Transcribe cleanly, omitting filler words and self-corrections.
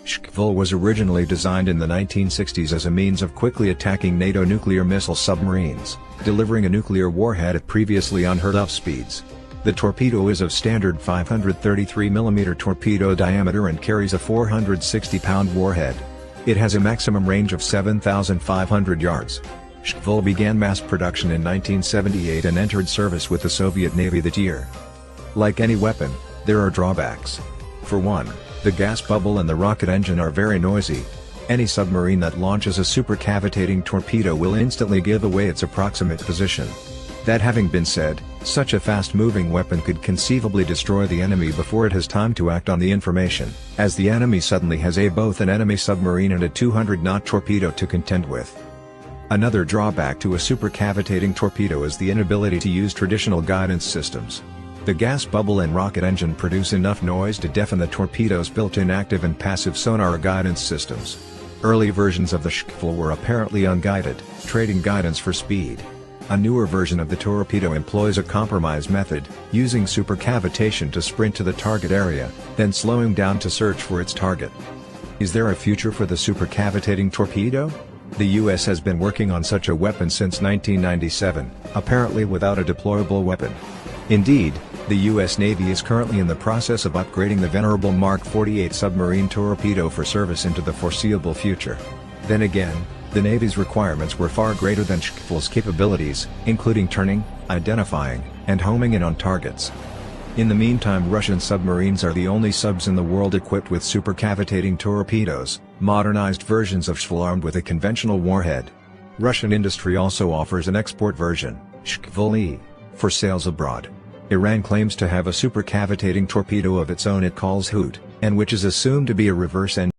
Shkvul was originally designed in the 1960s as a means of quickly attacking NATO nuclear missile submarines, delivering a nuclear warhead at previously unheard-of speeds. The torpedo is of standard 533mm torpedo diameter and carries a 460-pound warhead. It has a maximum range of 7,500 yards. Shkvul began mass production in 1978 and entered service with the Soviet Navy that year. Like any weapon, there are drawbacks. For one, the gas bubble and the rocket engine are very noisy. Any submarine that launches a supercavitating torpedo will instantly give away its approximate position. That having been said, such a fast-moving weapon could conceivably destroy the enemy before it has time to act on the information, as the enemy suddenly has both an enemy submarine and a 200-knot torpedo to contend with. Another drawback to a supercavitating torpedo is the inability to use traditional guidance systems. The gas bubble and rocket engine produce enough noise to deafen the torpedo's built-in active and passive sonar guidance systems. Early versions of the Shkvul were apparently unguided, trading guidance for speed. A newer version of the torpedo employs a compromise method, using supercavitation to sprint to the target area, then slowing down to search for its target. Is there a future for the supercavitating torpedo? The US has been working on such a weapon since 1997, apparently without a deployable weapon. Indeed, the US Navy is currently in the process of upgrading the venerable Mark 48 submarine torpedo for service into the foreseeable future. Then again, the Navy's requirements were far greater than Shkvul's capabilities, including turning, identifying, and homing in on targets. In the meantime, Russian submarines are the only subs in the world equipped with supercavitating torpedoes, modernized versions of Shkvul armed with a conventional warhead. Russian industry also offers an export version, Shkvul-E, for sales abroad. Iran claims to have a supercavitating torpedo of its own it calls Hoot, and which is assumed to be a reverse-engineered